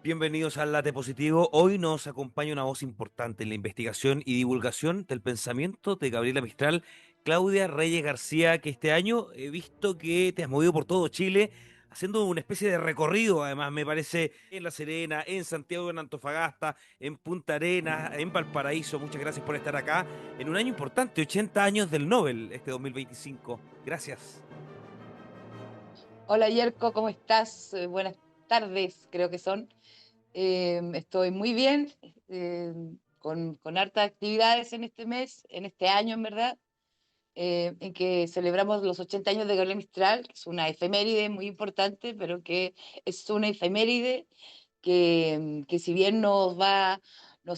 Bienvenidos al Late Positivo. Hoy nos acompaña una voz importante en la investigación y divulgación del pensamiento de Gabriela Mistral, Claudia Reyes García, que este año he visto que te has movido por todo Chile, haciendo una especie de recorrido, además me parece, en La Serena, en Santiago, en Antofagasta, en Punta Arenas, en Valparaíso. Muchas gracias por estar acá en un año importante, 80 años del Nobel, este 2025. Gracias. Hola Yerko, ¿cómo estás? Buenas tardes, creo que son. Estoy muy bien, eh, con hartas actividades en este mes, en este año en verdad, en que celebramos los 80 años de Gabriela Mistral, que es una efeméride muy importante, pero que es una efeméride que si bien nos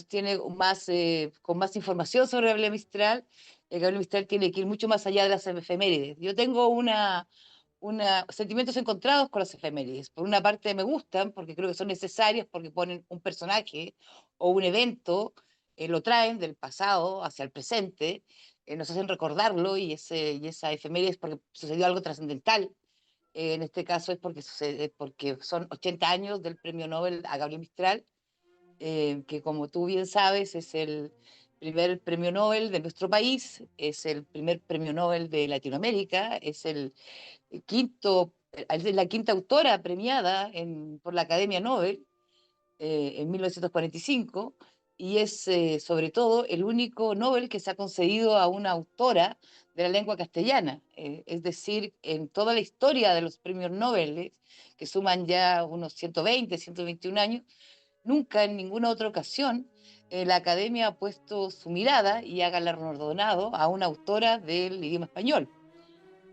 tiene más, con más información sobre Gabriela Mistral, Gabriela Mistral tiene que ir mucho más allá de las efemérides. Yo tengo sentimientos encontrados con las efemérides. Por una parte me gustan porque creo que son necesarias porque ponen un personaje o un evento, lo traen del pasado hacia el presente, nos hacen recordarlo y esa efeméride es porque sucedió algo trascendental. En este caso es porque son 80 años del premio Nobel a Gabriel Mistral, que como tú bien sabes es el primer premio Nobel de nuestro país, es el primer premio Nobel de Latinoamérica, es es la quinta autora premiada por la Academia Nobel, en 1945, y es sobre todo el único Nobel que se ha concedido a una autora de la lengua castellana. Es decir, en toda la historia de los premios Nobel, que suman ya unos 120, 121 años, nunca en ninguna otra ocasión la Academia ha puesto su mirada y ha galardonado a una autora del idioma español,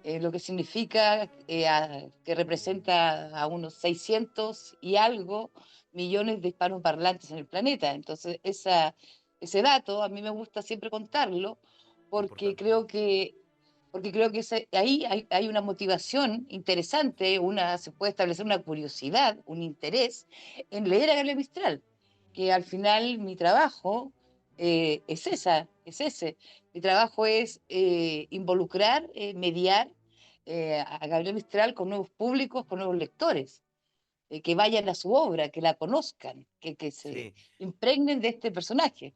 lo que significa que representa a unos 600 y algo millones de hispanoparlantes en el planeta. Entonces, ese dato a mí me gusta siempre contarlo porque Importante. ahí hay una motivación interesante, se puede establecer una curiosidad, un interés en leer a Gabriel Mistral, que al final mi trabajo es ese. Mi trabajo es involucrar, mediar a Gabriel Mistral con nuevos públicos, con nuevos lectores, que vayan a su obra, que la conozcan, que se Sí. impregnen de este personaje.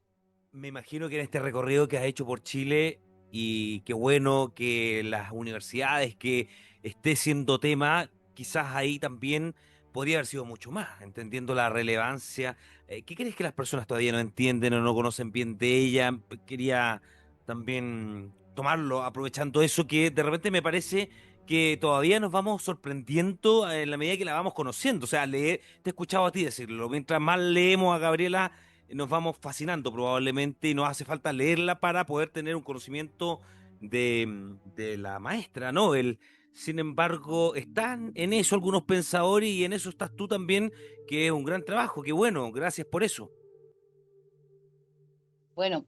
Me imagino que en este recorrido que has hecho por Chile, y qué bueno que las universidades que esté siendo tema, quizás ahí también podría haber sido mucho más, entendiendo la relevancia. ¿Qué crees que las personas todavía no entienden o no conocen bien de ella? Quería también tomarlo, aprovechando eso, que de repente me parece que todavía nos vamos sorprendiendo en la medida que la vamos conociendo. O sea, te he escuchado a ti decirlo, mientras más leemos a Gabriela, nos vamos fascinando probablemente y nos hace falta leerla para poder tener un conocimiento de la maestra Nobel. Sin embargo, están en eso algunos pensadores y en eso estás tú también, que es un gran trabajo. Qué bueno, gracias por eso. Bueno,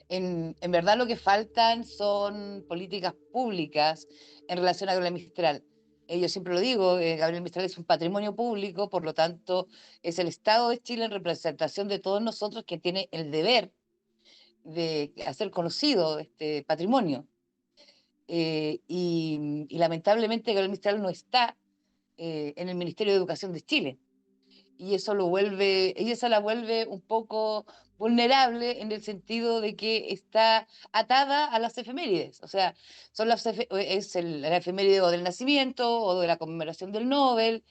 en verdad lo que faltan son políticas públicas en relación a Gabriel Mistral. Yo siempre lo digo, Gabriel Mistral es un patrimonio público, por lo tanto es el Estado de Chile en representación de todos nosotros que tiene el deber de hacer conocido este patrimonio. Y lamentablemente Gabriel Mistral no está en el Ministerio de Educación de Chile y eso la vuelve un poco vulnerable en el sentido de que está atada a las efemérides. O sea, la efeméride o del nacimiento, o de la conmemoración del Nobel,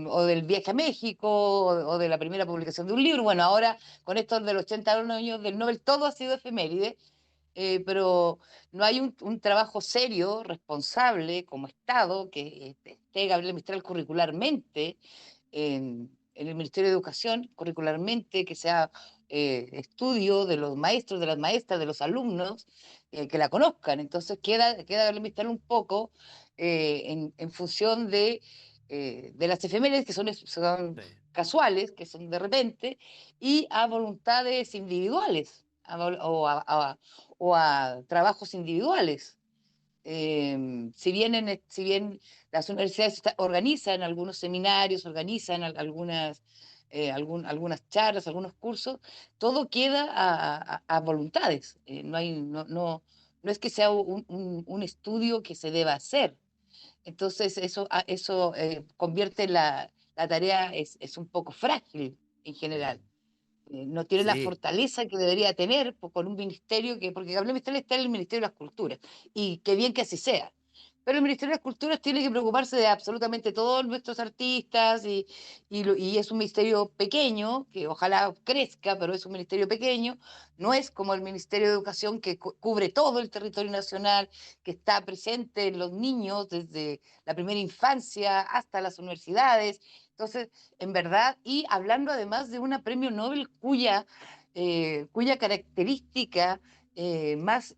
o del viaje a México, o de la primera publicación de un libro. Bueno, ahora con esto de los 80 años del Nobel, todo ha sido efeméride, pero no hay un trabajo serio, responsable, como Estado, que esté Gabriel Mistral curricularmente en el Ministerio de Educación, curricularmente, que sea estudio de los maestros, de las maestras, de los alumnos, que la conozcan. Entonces queda Gabriel Mistral un poco en función de las efemérides, que son Sí. casuales, que son de repente, y a voluntades individuales, o a trabajos individuales. Si bien las universidades organizan algunos seminarios, organizan algunas charlas, algunos cursos, todo queda a voluntades. No es que sea un estudio que se deba hacer. Entonces eso convierte la tarea es un poco frágil en Sí, general. No tiene la sí, fortaleza que debería tener con un ministerio que, porque Gabriel Mistral está en el Ministerio de las Culturas, y qué bien que así sea. Pero el Ministerio de las Culturas tiene que preocuparse de absolutamente todos nuestros artistas y es un ministerio pequeño, que ojalá crezca, pero es un ministerio pequeño, no es como el Ministerio de Educación que cubre todo el territorio nacional, que está presente en los niños desde la primera infancia hasta las universidades. Entonces, en verdad, y hablando además de una premio Nobel cuya característica más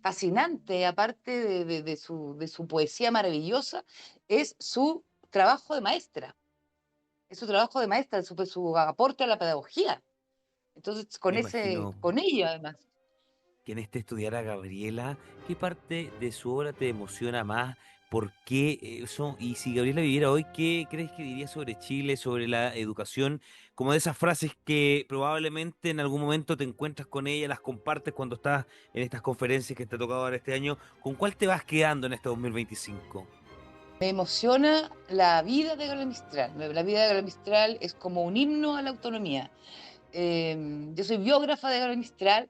fascinante, aparte de su poesía maravillosa, es su trabajo de maestra, es su trabajo de maestra, su aporte a la pedagogía. Entonces, me imagino con ella además. que en este estudiar a Gabriela, ¿qué parte de su obra te emociona más? ¿Por qué eso? Y si Gabriela viviera hoy, ¿qué crees que diría sobre Chile, sobre la educación? Como de esas frases que probablemente en algún momento te encuentras con ella, las compartes cuando estás en estas conferencias que te ha tocado dar este año. ¿Con cuál te vas quedando en este 2025? Me emociona la vida de Gabriel Mistral. La vida de Gabriel Mistral es como un himno a la autonomía. Yo soy biógrafa de Gabriel Mistral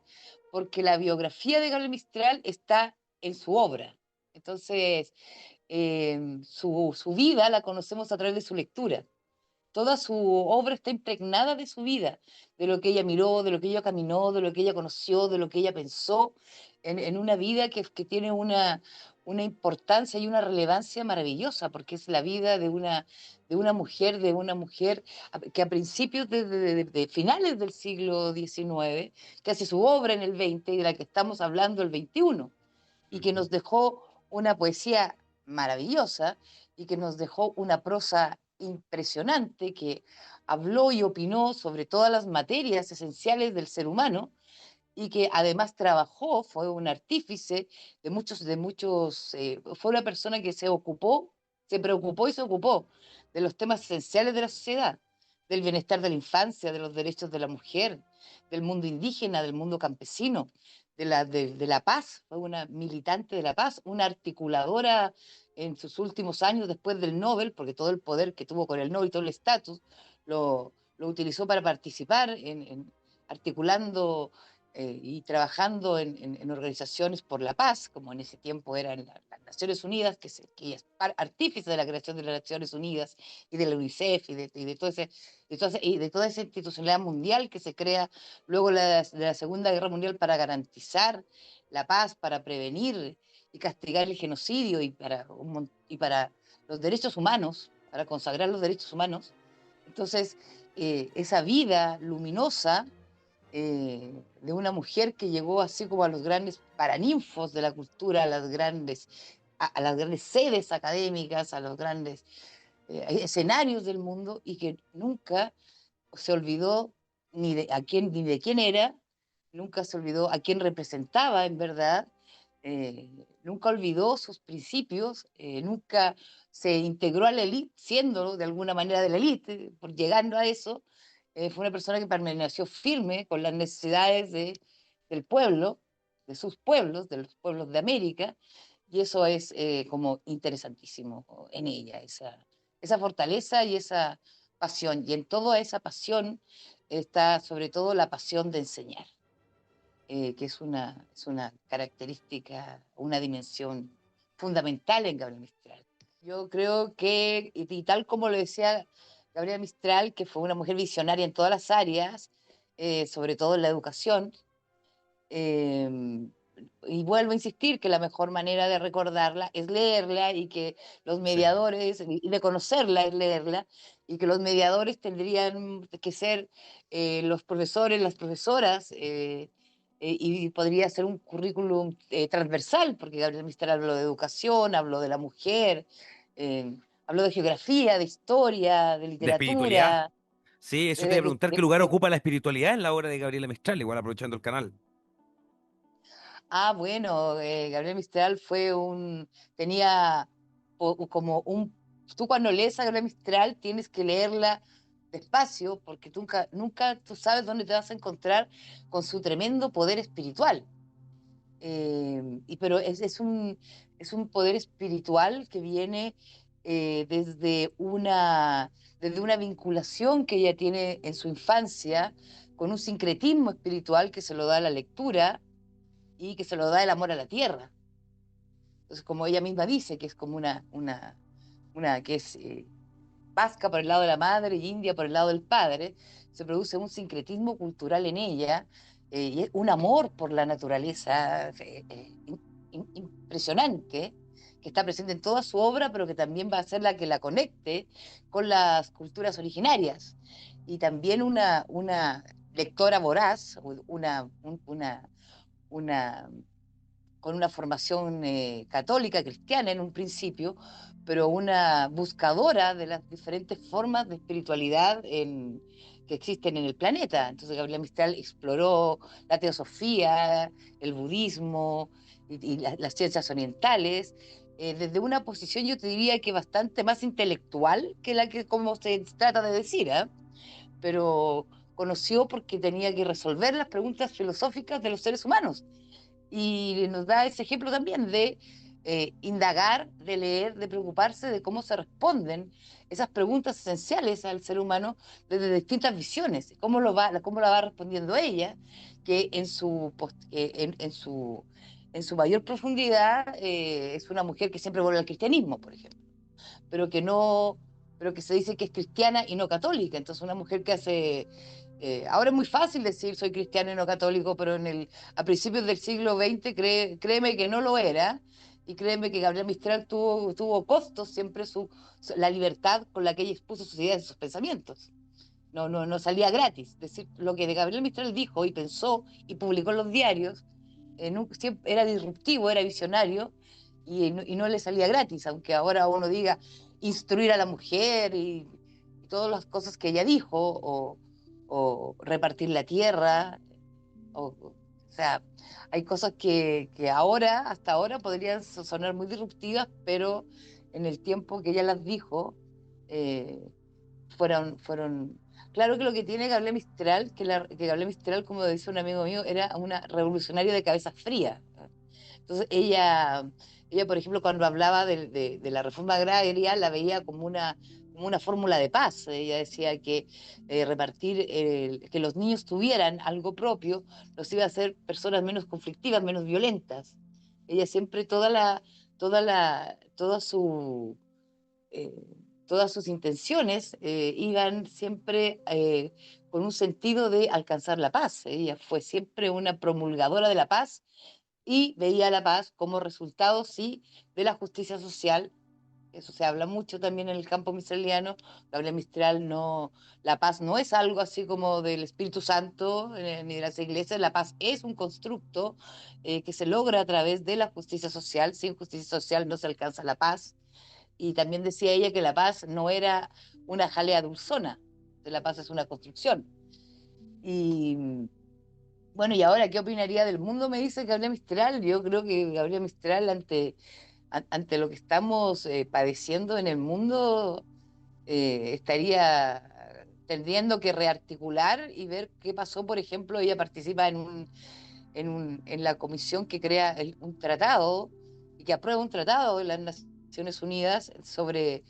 porque la biografía de Gabriel Mistral está en su obra. Entonces, su vida la conocemos a través de su lectura. Toda su obra está impregnada de su vida, de lo que ella miró, de lo que ella caminó, de lo que ella conoció, de lo que ella pensó, en una vida que tiene una importancia y una relevancia maravillosa, porque es la vida de una mujer que a principios de finales del siglo XIX, que hace su obra en el XX y de la que estamos hablando el XXI, y que Ujú. nos dejó una poesía maravillosa y que nos dejó una prosa impresionante que habló y opinó sobre todas las materias esenciales del ser humano y que además trabajó, fue un artífice fue una persona que se preocupó y se ocupó de los temas esenciales de la sociedad, del bienestar de la infancia, de los derechos de la mujer, del mundo indígena, del mundo campesino, de la paz, fue una militante de la paz, una articuladora en sus últimos años después del Nobel, porque todo el poder que tuvo con el Nobel y todo el estatus lo utilizó para participar articulando y trabajando en organizaciones por la paz, como en ese tiempo eran las Naciones Unidas, que ella es artífice de la creación de las Naciones Unidas y de la UNICEF y de toda esa institucionalidad mundial que se crea luego de la Segunda Guerra Mundial para garantizar la paz, para prevenir y castigar el genocidio y para los derechos humanos, para consagrar los derechos humanos. Entonces, esa vida luminosa de una mujer que llegó así como a los grandes paraninfos de la cultura, a las grandes sedes académicas, a los grandes escenarios del mundo y que nunca se olvidó ni de quién era, nunca se olvidó a quién representaba en verdad, nunca olvidó sus principios, nunca se integró a la élite, siendo de alguna manera de la élite, por llegando a eso, fue una persona que permaneció firme con las necesidades del pueblo, de sus pueblos, de los pueblos de América, y eso es como interesantísimo en ella, esa fortaleza y esa pasión. Y en toda esa pasión está sobre todo la pasión de enseñar, que es una característica, una dimensión fundamental en Gabriel Mistral. Yo creo que, y tal como lo decía Gabriela Mistral, que fue una mujer visionaria en todas las áreas, sobre todo en la educación, eh, y vuelvo a insistir que la mejor manera de recordarla es leerla y que los Sí. mediadores, y de conocerla es leerla, y que los mediadores tendrían que ser los profesores, las profesoras, y podría ser un currículum transversal, porque Gabriel Mistral habló de educación, habló de la mujer, eh, habló de geografía, de historia, de ¿De espiritualidad? literatura, Sí, eso te iba de, a preguntar, ¿qué de, lugar de, ocupa la espiritualidad en la obra de Gabriela Mistral? Igual aprovechando el canal. Ah, bueno, Gabriel Mistral tenía como tú cuando lees a Gabriel Mistral tienes que leerla despacio porque nunca tú sabes dónde te vas a encontrar con su tremendo poder espiritual. Pero es un poder espiritual que viene desde una vinculación que ella tiene en su infancia con un sincretismo espiritual que se lo da la lectura y que se lo da el amor a la tierra. Entonces, como ella misma dice, que es como una que es vasca por el lado de la madre y india por el lado del padre, se produce un sincretismo cultural en ella y un amor por la naturaleza impresionante, que está presente en toda su obra, pero que también va a ser la que la conecte con las culturas originarias. Y también una lectora voraz, una con una formación católica, cristiana en un principio, pero una buscadora de las diferentes formas de espiritualidad que existen en el planeta. Entonces Gabriela Mistral exploró la teosofía, el budismo y las ciencias orientales, desde una posición yo te diría que bastante más intelectual que la que como se trata de decir, ¿eh? Pero conoció porque tenía que resolver las preguntas filosóficas de los seres humanos y nos da ese ejemplo también de indagar, de leer, de preocuparse de cómo se responden esas preguntas esenciales al ser humano desde distintas visiones, cómo la va respondiendo ella, que en su mayor profundidad es una mujer que siempre vuelve al cristianismo, por ejemplo, pero que no, pero que se dice que es cristiana y no católica. Entonces, una mujer que hace. Ahora es muy fácil decir soy cristiano y no católico, pero a principios del siglo XX, créeme que no lo era. Y créeme que Gabriel Mistral tuvo costos siempre la libertad con la que ella expuso sus ideas y sus pensamientos. No salía gratis. Es decir, lo que de Gabriel Mistral dijo y pensó y publicó en los diarios era disruptivo, era visionario y no le salía gratis, aunque ahora uno diga instruir a la mujer y todas las cosas que ella dijo, o repartir la tierra, o sea, hay cosas que ahora, hasta ahora, podrían sonar muy disruptivas, pero en el tiempo que ella las dijo, eh, fueron. Claro que lo que tiene Gabriela Mistral, que Gabriela Mistral, como dice un amigo mío, era una revolucionaria de cabeza fría. Entonces ella, por ejemplo, cuando hablaba de la reforma agraria, la veía como una fórmula de paz. Ella decía que que los niños tuvieran algo propio, los iba a hacer personas menos conflictivas, menos violentas. Ella siempre, toda su eh, todas sus intenciones iban siempre con un sentido de alcanzar la paz. Ella fue siempre una promulgadora de la paz y veía la paz como resultado, sí, de la justicia social. Eso se habla mucho también en el campo mistraliano. Gabriel Mistral no, la paz no es algo así como del Espíritu Santo ni de las iglesias, la paz es un constructo que se logra a través de la justicia social. Sin justicia social no se alcanza la paz. Y también decía ella que la paz no era una jalea dulzona, que la paz es una construcción. Y bueno, y ahora, ¿qué opinaría del mundo? Me dice Gabriela Mistral. Yo creo que Gabriela Mistral, ante lo que estamos padeciendo en el mundo, tendriendo que rearticular y ver qué pasó. Por ejemplo, ella participa en la comisión que crea un tratado y que aprueba un tratado de las Naciones Unidas sobre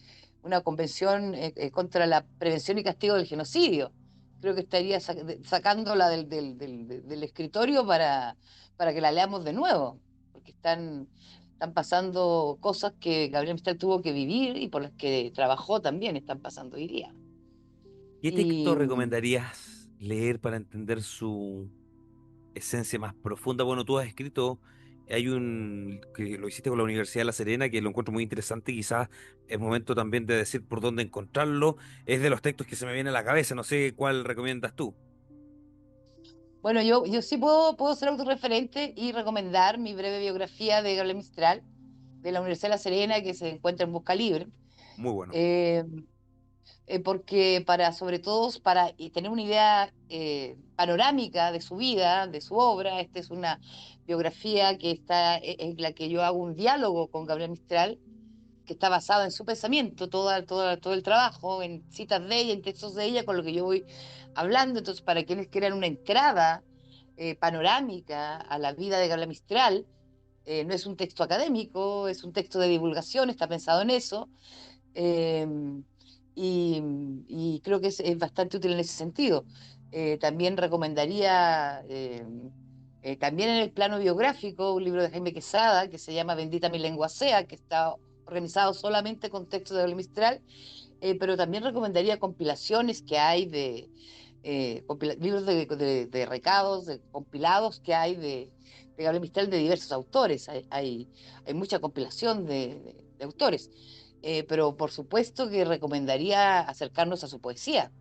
una convención contra la prevención y castigo del genocidio. Creo que estaría sacándola del escritorio para que la leamos de nuevo, porque están pasando cosas que Gabriel Mistral tuvo que vivir y por las que trabajó también, están pasando hoy día. ¿Qué texto Y recomendarías leer para entender su esencia más profunda? Bueno, tú has escrito, hay un que lo hiciste con la Universidad de La Serena, que lo encuentro muy interesante, y quizás es momento también de decir por dónde encontrarlo. Es de los textos que se me viene a la cabeza, no sé cuál recomiendas tú. bueno, yo sí puedo ser autorreferente y recomendar mi breve biografía de Gabriel Mistral de la Universidad de La Serena, que se encuentra en Busca Libre, Muy bueno. eh, porque sobre todo para tener una idea panorámica de su vida, de su obra. Esta es una biografía en la que yo hago un diálogo con Gabriel Mistral, que está basado en su pensamiento, todo el trabajo, en citas de ella, en textos de ella, con lo que yo voy hablando. Entonces, para quienes quieran una entrada panorámica a la vida de Gabriela Mistral, no es un texto académico, es un texto de divulgación, está pensado en eso. em, y creo que es bastante útil en ese sentido. También recomendaría, también en el plano biográfico, un libro de Jaime Quesada que se llama Bendita mi lengua sea, que está organizado solamente con textos de Gabriel Mistral, pero también recomendaría compilaciones que hay libros de recados, de compilados que hay de Gabriel Mistral de diversos autores. Hay mucha compilación de autores. Pero por supuesto que recomendaría acercarnos a su poesía.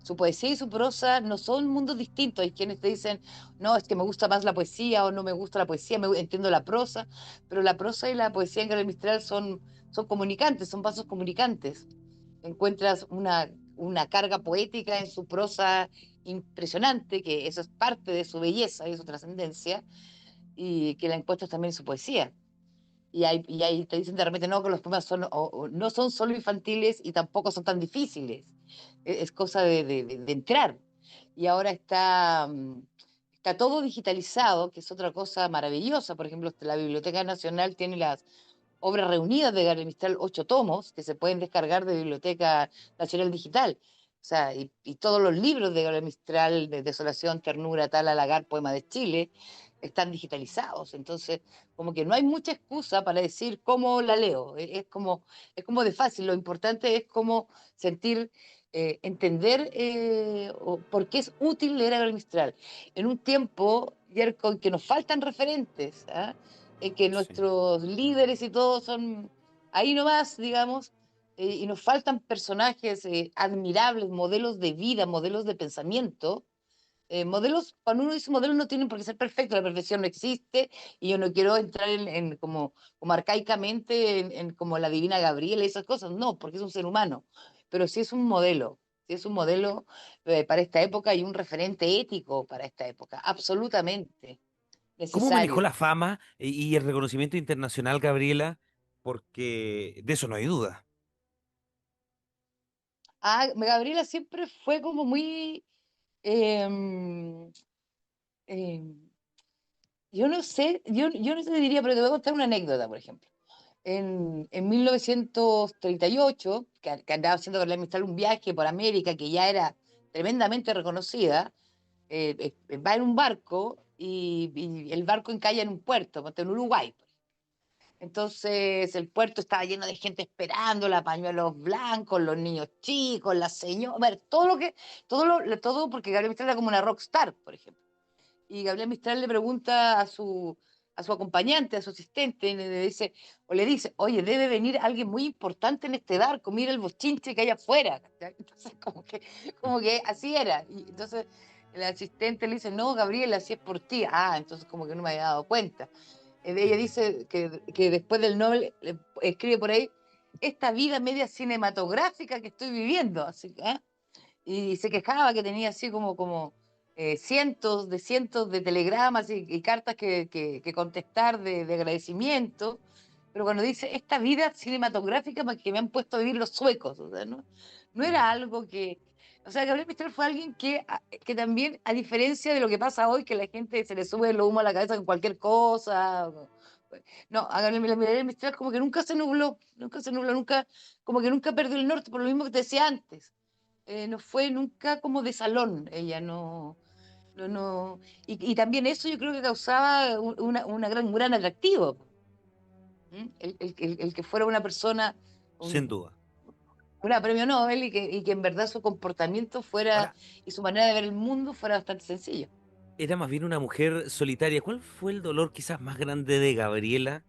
Su poesía y su prosa no son mundos distintos. Hay quienes te dicen, no, es que me gusta más la poesía o no me gusta la poesía, entiendo la prosa, pero la prosa y la poesía en Gabriel Mistral son comunicantes, son vasos comunicantes. Encuentras una carga poética en su prosa impresionante, que eso es parte de su belleza y de su trascendencia, y que la encuentras también en su poesía. Y ahí te dicen de repente no, que los poemas o no son solo infantiles y tampoco son tan difíciles. Es cosa de entrar. Y ahora está todo digitalizado, que es otra cosa maravillosa. Por ejemplo, la Biblioteca Nacional tiene las obras reunidas de Gabriel Mistral, 8 tomos, que se pueden descargar de Biblioteca Nacional Digital. O sea, y todos los libros de Gabriel Mistral, de Desolación, Ternura, Tal, Halagar, Poema de Chile, están digitalizados. Entonces, como que no hay mucha excusa para decir cómo la leo. Es como de fácil. Lo importante es como sentir, entender por qué es útil leer a Gabriel Mistral. En un tiempo, Yerko, en que nos faltan referentes, ¿ah? En que Sí. nuestros líderes y todos son ahí nomás, digamos, y nos faltan personajes admirables, modelos de vida, modelos de pensamiento. Modelos, cuando uno dice modelos no tienen por qué ser perfectos, la perfección no existe y yo no quiero entrar en como arcaicamente en como la divina Gabriela y esas cosas, no, porque es un ser humano, pero sí es un modelo para esta época y un referente ético para esta época, absolutamente ¿Cómo manejó necesario. la fama y el reconocimiento internacional, Gabriela? Porque de eso no hay duda. Gabriela siempre fue como muy, em, em, yo no sé, yo no te diría, pero te voy a contar una anécdota, por ejemplo. En 1938, que andaba haciendo con la Mistral un viaje por América, que ya era tremendamente reconocida, va en un barco y el barco encalla en un puerto, ponte en Uruguay. Entonces el puerto estaba lleno de gente esperándola, pañuelos blancos, los niños chicos, las señoras, a ver, todo porque Gabriel Mistral era como una rockstar, por ejemplo. Y Gabriel Mistral le pregunta a su acompañante, a su asistente, y le dice, oye, debe venir alguien muy importante en este barco, mira el bochinche que hay afuera. ¿Cachai? Entonces, como que así era. Y entonces el asistente le dice, no, Gabriel, así es por ti. Entonces como que no me había dado cuenta. Ella dice que después del Nobel escribe por ahí, esta vida media cinematográfica que estoy viviendo. Así, y se quejaba que tenía así como cientos de telegramas y cartas que contestar de agradecimiento, pero cuando dice esta vida cinematográfica que me han puesto a vivir los suecos, o sea, no Mm. era algo que... O sea, Gabriel Mistral fue alguien que también, a diferencia de lo que pasa hoy, que la gente se le sube el humo a la cabeza con cualquier cosa, no, a Gabriel Mistral como que nunca se nubló, como que nunca perdió el norte, por lo mismo que te decía antes. No fue nunca como de salón, ella no. Y también eso yo creo que causaba un gran atractivo. El que fuera una persona, Sin un, duda. una premio Nobel y que en verdad su comportamiento fuera Ahora, y su manera de ver el mundo fuera bastante sencillo. era más bien una mujer solitaria. ¿Cuál fue el dolor quizás más grande de Gabriela?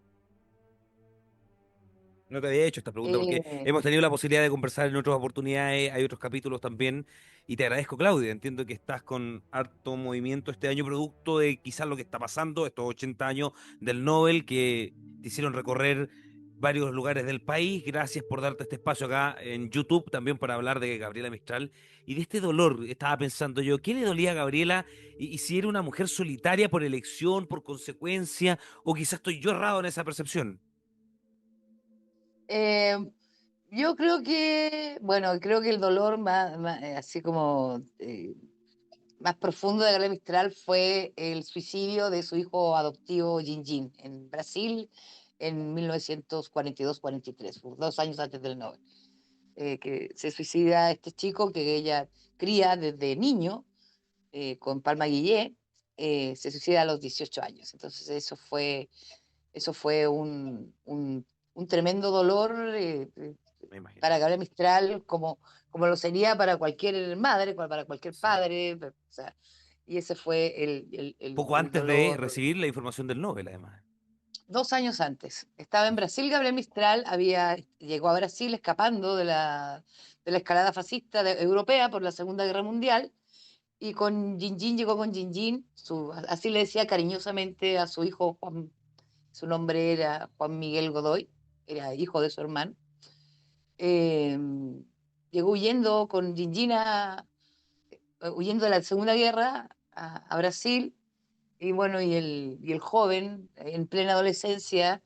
No te había hecho esta pregunta porque Eh, hemos tenido la posibilidad de conversar en otras oportunidades, hay otros capítulos también, y te agradezco, Claudia. Entiendo que estás con harto movimiento este año, producto de quizás lo que está pasando, estos 80 años del Nobel que te hicieron recorrer varios lugares del país. Gracias por darte este espacio acá en YouTube también para hablar de Gabriela Mistral y de este dolor. Estaba pensando yo, ¿qué le dolía a Gabriela? Y si era una mujer solitaria por elección, por consecuencia, o quizás estoy yo errado en esa percepción. eh, yo creo que el dolor así como más profundo de Gabriela Mistral fue el suicidio de su hijo adoptivo Gin Gin en Brasil en 1942-43, 2 años antes del Nobel, que se suicida este chico que ella cría desde niño, con Palma Guillé, se suicida a los 18 años. Entonces eso fue un tremendo dolor, me imagino. para Gabriela Mistral, como lo sería para cualquier madre, para cualquier Sí. padre. O sea, y ese fue Poco el antes de dolor. recibir la información del Nobel, además. 2 años antes. Estaba en Brasil, Gabriel Mistral llegó a Brasil escapando de la escalada fascista europea por la Segunda Guerra Mundial, y con Gingin llegó con Gingin, así le decía cariñosamente a su hijo Juan. Su nombre era Juan Miguel Godoy, era hijo de su hermano. Eh, Llegó huyendo con Gingina, huyendo de la Segunda Guerra a Brasil. Y bueno, y el joven, en plena adolescencia,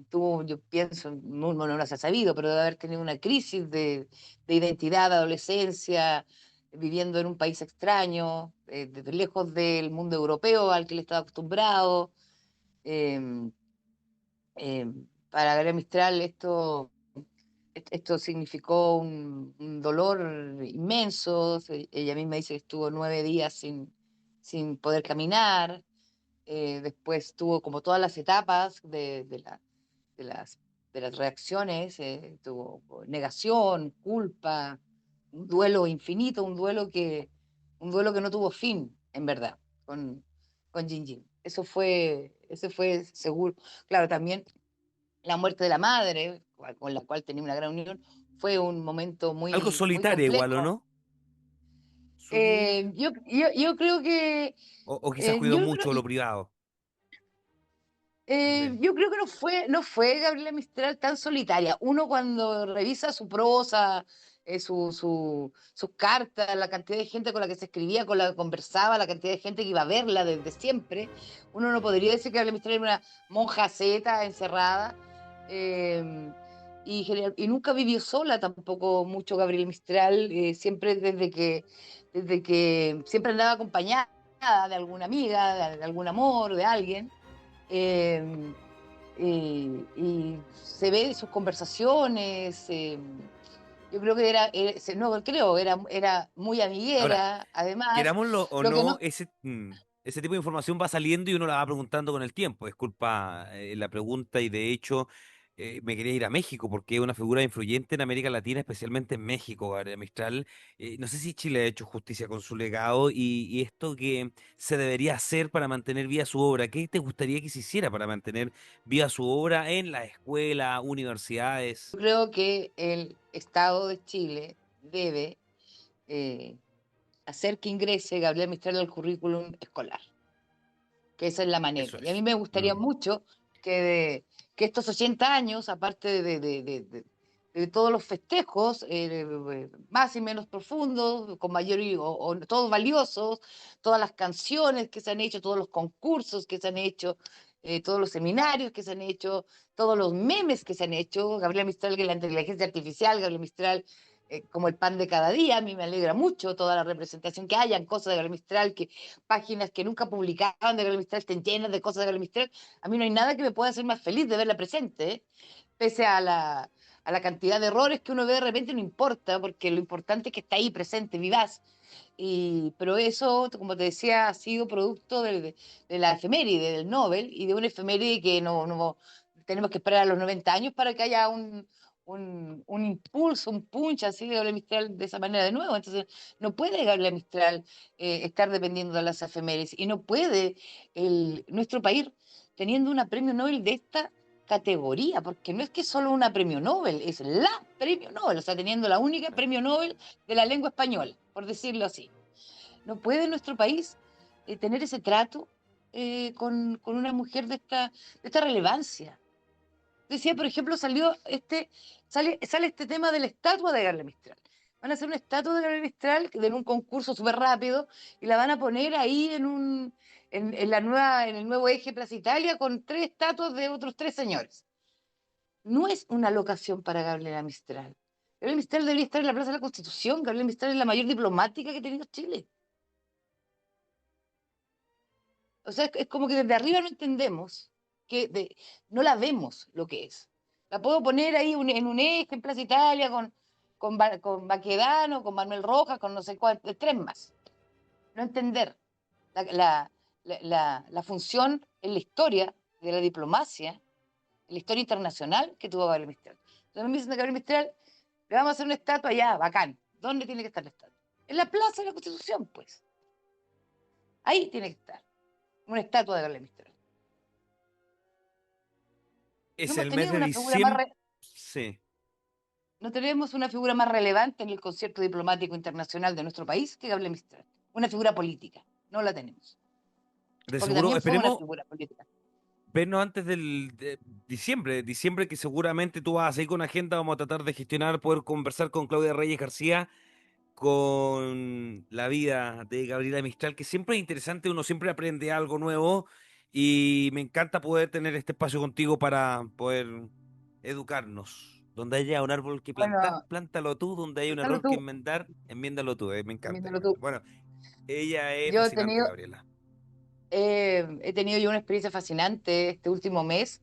tuvo, yo pienso, no lo se ha sabido, pero debe haber tenido una crisis de identidad, de adolescencia, viviendo en un país extraño, lejos del mundo europeo al que él estaba acostumbrado. Eh, para Gabriela Mistral esto significó un dolor inmenso. Ella misma dice que estuvo 9 días sin poder caminar. Después tuvo como todas las etapas de las, de las reacciones. Tuvo negación, culpa, un duelo infinito, un duelo que no tuvo fin, en verdad, con Gingin. Ese fue seguro. Claro, también la muerte de la madre, con la cual tenía una gran unión, fue un momento Algo muy, muy solitaria igual, ¿o complejo. no? Solía. Yo creo que, O quizás cuidó yo creo, mucho de lo privado, también. yo creo que no fue Gabriela Mistral tan solitaria. Uno cuando revisa su prosa, sus cartas, la cantidad de gente con la que se escribía, con la que conversaba, la cantidad de gente que iba a verla desde siempre, uno no podría decir que Gabriela Mistral era una monja zeta encerrada. eh, y nunca vivió sola tampoco mucho Gabriela Mistral, siempre desde que siempre andaba acompañada de alguna amiga, de algún amor, de alguien. eh, y se ve de sus conversaciones. Yo creo que no creo, era muy Ahora, amiguera. Además, querámoslo o lo que no, no, ese tipo de información va saliendo y uno la va preguntando con el tiempo. Disculpa la pregunta y de hecho me quería ir a México porque es una figura influyente en América Latina, especialmente en México, Gabriela Mistral. No sé si Chile ha hecho justicia con su legado y esto que se debería hacer para mantener viva su obra. ¿Qué te gustaría que se hiciera para mantener viva su obra en las escuelas, universidades? creo que el Estado de Chile debe eh, hacer que ingrese Gabriel Mistral al currículum escolar, que esa es la manera. Eso Y a mí es. me gustaría Mm. mucho que estos 80 años, aparte de todos los festejos, más y menos profundos, con mayor o todos valiosos, todas las canciones que se han hecho, todos los concursos que se han hecho, todos los seminarios que se han hecho, todos los memes que se han hecho, Gabriela Mistral, que la inteligencia artificial, Gabriela Mistral, como el pan de cada día. A mí me alegra mucho toda la representación que hayan, cosas de Gabriela Mistral, páginas que nunca publicaban de Gabriela Mistral estén llenas de cosas de Gabriela Mistral. A mí no hay nada que me pueda hacer más feliz de verla presente, ¿eh? Pese a la cantidad de errores que uno ve de repente, no importa, porque lo importante es que está ahí presente, vivaz. Pero eso, como te decía, ha sido producto de la efeméride del Nobel, y de una efeméride que no tenemos que esperar a los 90 años para que haya un impulso, un punch así de Gabriela Mistral de esa manera de nuevo. Entonces, no puede Gabriela Mistral estar dependiendo de las efemérides, y no puede nuestro país teniendo una premio Nobel de esta categoría, porque no es que solo una premio Nobel, es la premio Nobel, o sea, teniendo la única Claro. premio Nobel de la lengua española, por decirlo así. No puede nuestro país tener ese trato con una mujer de esta relevancia. Decía, por ejemplo, sale este tema de la estatua de Gabriela Mistral. Van a hacer una estatua de Gabriela Mistral en un concurso súper rápido, y la van a poner ahí en el nuevo eje Plaza Italia, con 3 estatuas de otros 3 señores. No es una locación para Gabriela Mistral. Gabriela Mistral debería estar en la Plaza de la Constitución. Gabriela Mistral es la mayor diplomática que ha tenido Chile. O sea, es como que desde arriba no entendemos. no la vemos lo que es. La puedo poner ahí en un eje en Plaza Italia con Baquedano, con Manuel Rojas, con no sé cuántos, tres más. No entender la, la, la función en la historia de la diplomacia, en la historia internacional que tuvo Gabriel Mistral. Entonces me dicen a Gabriel Mistral, le vamos a hacer una estatua allá, bacán. ¿Dónde tiene que estar la estatua? En la Plaza de la Constitución, pues. Ahí tiene que estar una estatua de Gabriel Mistral. No Es hemos el mes tenido de una figura más, diciembre. Sí. no tenemos una figura más relevante en el concierto diplomático internacional de nuestro país que Gabriel Mistral. Una figura política. No la tenemos. De Porque seguro, también fue una esperemos figura política. vernos antes de diciembre, que seguramente tú vas a seguir con agenda, vamos a tratar de gestionar, poder conversar con Claudia Reyes García, con la vida de Gabriela Mistral, que siempre es interesante, uno siempre aprende algo nuevo y me encanta poder tener este espacio contigo para poder educarnos. Donde haya un árbol que plantar, Bueno, plántalo tú, donde haya un cuéntalo error que tú, enmendar, enmiéndalo tú, me encanta, envíalo Gabriela. tú. Bueno, ella es Yo fascinante, Gabriela. he tenido yo una experiencia fascinante este último mes,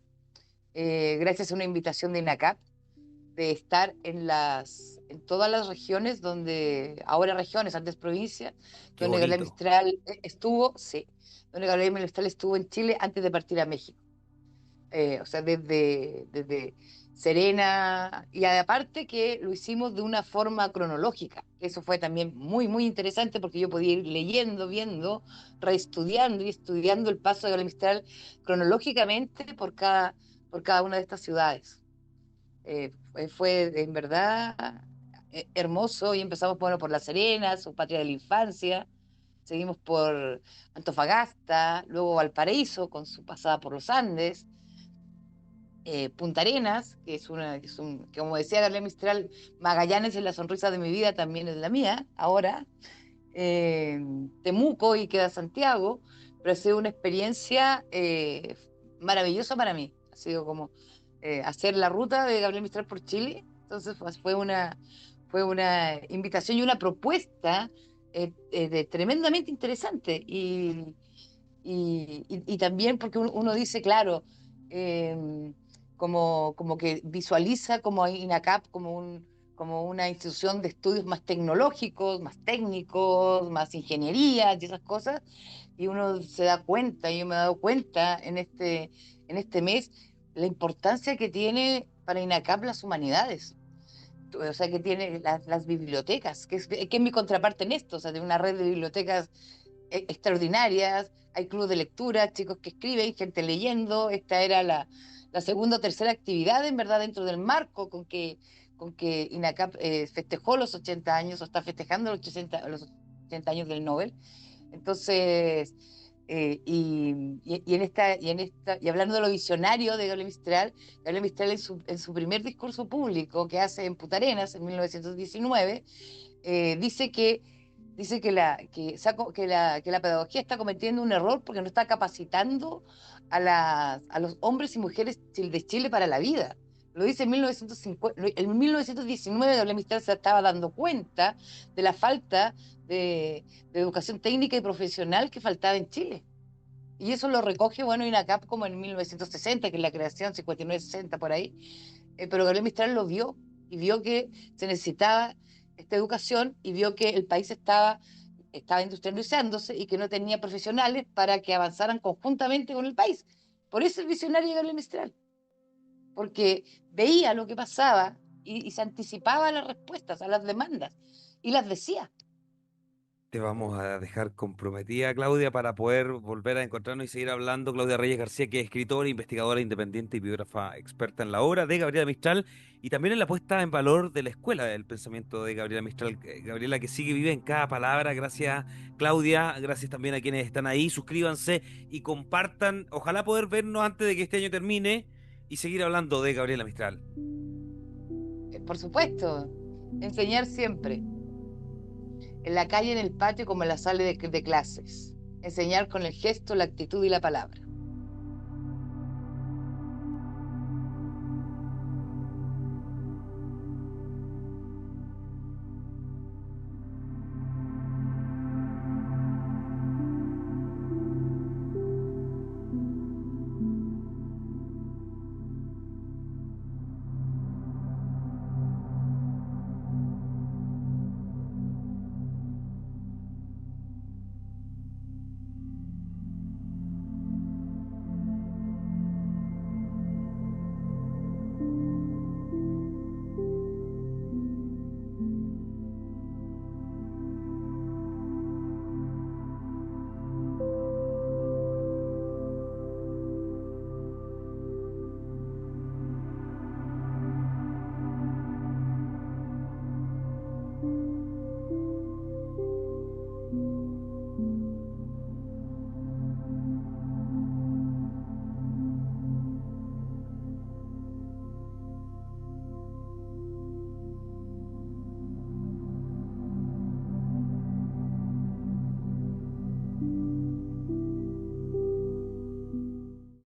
gracias a una invitación de INACAP, de estar en todas las regiones donde, ahora regiones, antes provincias, Qué donde Gabriela bonito. Mistral estuvo, sí, donde Gabriela Mistral estuvo en Chile antes de partir a México. O sea, desde Serena, y aparte que lo hicimos de una forma cronológica. Eso fue también muy, muy interesante porque yo podía ir leyendo, viendo, reestudiando y estudiando el paso de Gabriela Mistral cronológicamente por cada una de estas ciudades. Fue en verdad hermoso y empezamos bueno, por La Serena, su patria de la infancia, seguimos por Antofagasta, luego Valparaíso con su pasada por los Andes, Punta Arenas, que como decía Gabriel Mistral, Magallanes es la sonrisa de mi vida, también es la mía, ahora, eh, Temuco y queda Santiago, pero ha sido una experiencia maravillosa para mí. Ha sido como hacer la ruta de Gabriel Mistral por Chile. Entonces fue una invitación y una propuesta tremendamente interesante. Y también porque uno dice, claro, eh, como que visualiza como a INACAP como una institución de estudios más tecnológicos, más técnicos, más ingeniería y esas cosas, y uno se da cuenta, y yo me he dado cuenta en este mes, la importancia que tiene para INACAP las humanidades. O sea, que tiene las bibliotecas, que es mi contraparte en esto, o sea, de una red de bibliotecas extraordinarias, hay clubes de lectura, chicos que escriben, gente leyendo, esta era la segunda o tercera actividad en verdad dentro del marco con que INACAP festejó los 80 años o está festejando los 80 años del Nobel. Entonces, y hablando de lo visionario de Gabriel Mistral en su primer discurso público que hace en Punta Arenas en 1919, dice que la pedagogía está cometiendo un error porque no está capacitando a los hombres y mujeres de Chile para la vida. Lo dice en 1950, en 1919 Gabriel Mistral se estaba dando cuenta de la falta de educación técnica y profesional que faltaba en Chile. Y eso lo recoge, bueno, INACAP como en 1960, que es la creación, 59-60 por ahí. Pero Gabriel Mistral lo vio y vio que se necesitaba esta educación y vio que el país estaba industrializándose y que no tenía profesionales para que avanzaran conjuntamente con el país. Por eso el visionario Gabriel Mistral, porque veía lo que pasaba y se anticipaba a las respuestas, a las demandas, y las decía. Te vamos a dejar comprometida, Claudia, para poder volver a encontrarnos y seguir hablando. Claudia Reyes García, que es escritora, investigadora independiente y biógrafa experta en la obra de Gabriela Mistral y también en la puesta en valor de la escuela del pensamiento de Gabriela Mistral. Gabriela, que sigue vive en cada palabra. Gracias, Claudia. Gracias también a quienes están ahí. Suscríbanse y compartan. Ojalá poder vernos antes de que este año termine y seguir hablando de Gabriela Mistral. Por supuesto, enseñar siempre, en la calle, en el patio, como en la sala de clases. Enseñar con el gesto, la actitud y la palabra.